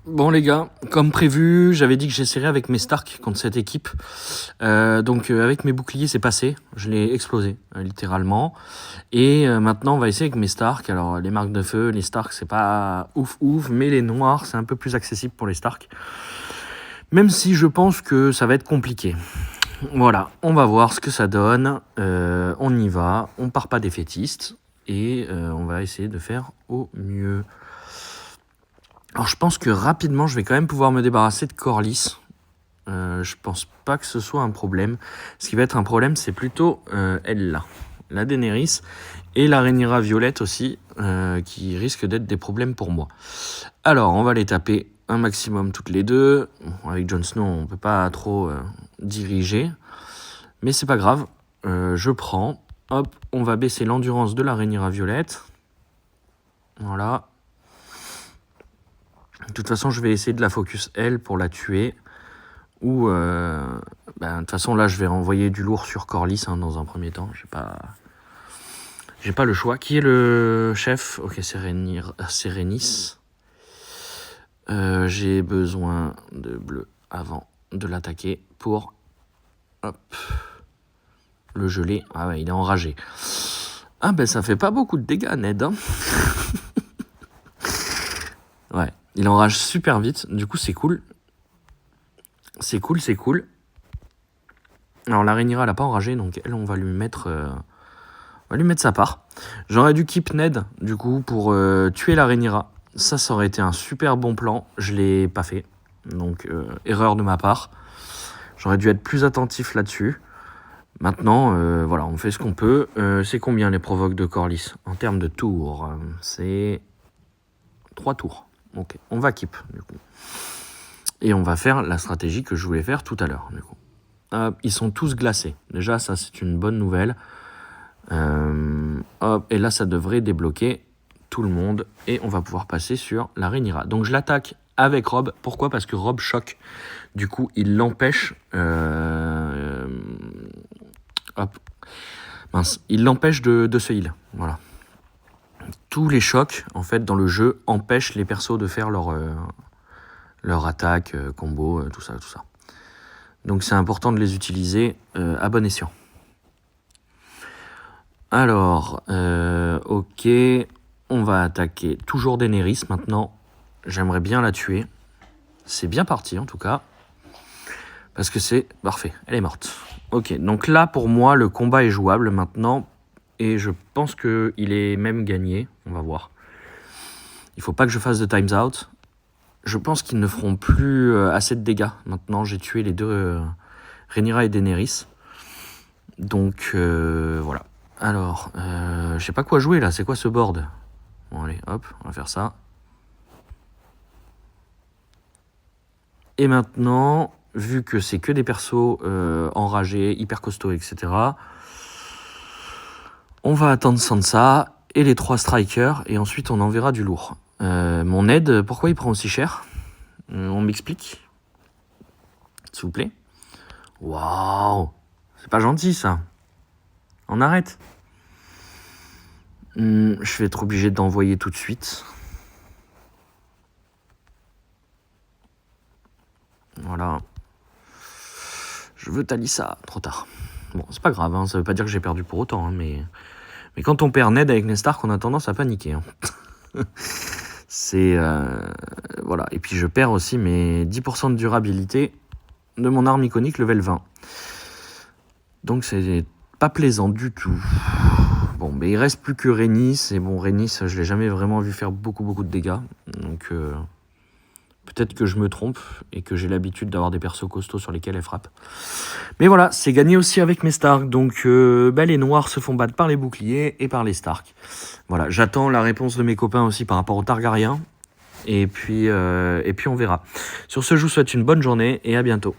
Bon les gars, comme prévu, j'avais dit que j'essaierais avec mes Stark contre cette équipe. Donc avec mes boucliers c'est passé, je l'ai explosé littéralement. Et maintenant on va essayer avec mes Stark. Alors les marques de feu, les Stark c'est pas ouf, mais les noirs c'est un peu plus accessible pour les Stark. Même si je pense que ça va être compliqué. Voilà, on va voir ce que ça donne. On y va, on part pas défaitiste. Et on va essayer de faire au mieux. Alors je pense que rapidement je vais quand même pouvoir me débarrasser de Corlys. Je pense pas que ce soit un problème. Ce qui va être un problème c'est plutôt elle là, la Daenerys et la Rhaenyra violette aussi, qui risquent d'être des problèmes pour moi. Alors on va les taper un maximum toutes les deux. Bon, avec Jon Snow on peut pas trop diriger, mais c'est pas grave. Je prends, hop, on va baisser l'endurance de la Rhaenyra violette. Voilà. De toute façon, je vais essayer de la focus elle pour la tuer. Ou, de toute façon, là, je vais renvoyer du lourd sur Corlys dans un premier temps. J'ai pas le choix. Qui est le chef? Ok, c'est Rhaenys. J'ai besoin de bleu avant de l'attaquer pour le geler. Ah ouais, il est enragé. Ah ben, ça fait pas beaucoup de dégâts, Ned. Hein. Ouais. Il enrage super vite, du coup c'est cool. C'est cool. Alors la Rhaenyra elle a pas enragé, donc elle on va lui mettre sa part. J'aurais dû keep Ned du coup pour tuer la Rhaenyra. Ça aurait été un super bon plan, je l'ai pas fait. Donc erreur de ma part. J'aurais dû être plus attentif là-dessus. Maintenant, voilà, on fait ce qu'on peut. C'est combien les provoques de Corlys en termes de tours? C'est 3 tours. Ok, on va keep du coup. Et on va faire la stratégie que je voulais faire tout à l'heure du coup. Ils sont tous glacés. Déjà, ça c'est une bonne nouvelle. Et là, ça devrait débloquer tout le monde. Et on va pouvoir passer sur la Rhaenyra. Donc je l'attaque avec Robb. Pourquoi? Parce que Robb choque. Du coup, il l'empêche... il l'empêche de se heal. Voilà. Tous les chocs, en fait, dans le jeu, empêchent les persos de faire leur attaque, combo, tout ça. Donc c'est important de les utiliser à bon escient. Alors, ok, on va attaquer toujours Daenerys maintenant. J'aimerais bien la tuer. C'est bien parti en tout cas. Parce que c'est parfait, elle est morte. Ok, donc là pour moi le combat est jouable maintenant. Et je pense qu'il est même gagné. On va voir. Il faut pas que je fasse de times out. Je pense qu'ils ne feront plus assez de dégâts. Maintenant, j'ai tué les deux Rhaenyra et Daenerys. Donc, voilà. Alors, je sais pas quoi jouer là. C'est quoi ce board? Bon, allez, hop, on va faire ça. Et maintenant, vu que c'est que des persos enragés, hyper costauds, etc., on va attendre Sansa et les 3 strikers. Et ensuite, on enverra du lourd. Mon aide, pourquoi il prend aussi cher? On m'explique, s'il vous plaît. Waouh, c'est pas gentil ça. On arrête. Je vais être obligé d'envoyer tout de suite. Voilà. Je veux Talisa. Trop tard. Bon, c'est pas grave, hein, ça veut pas dire que j'ai perdu pour autant, hein, mais quand on perd Ned avec Ned Stark, on a tendance à paniquer. Hein. C'est... voilà. Et puis je perds aussi mes 10% de durabilité de mon arme iconique level 20. Donc c'est pas plaisant du tout. Bon, mais il reste plus que Rhaenys. Et bon, Rhaenys, je l'ai jamais vraiment vu faire beaucoup de dégâts. Donc peut-être que je me trompe et que j'ai l'habitude d'avoir des persos costauds sur lesquels elle frappe. Mais voilà, c'est gagné aussi avec mes Stark. Donc les Noirs se font battre par les boucliers et par les Stark. Voilà, j'attends la réponse de mes copains aussi par rapport aux Targaryens. Et puis on verra. Sur ce, je vous souhaite une bonne journée et à bientôt.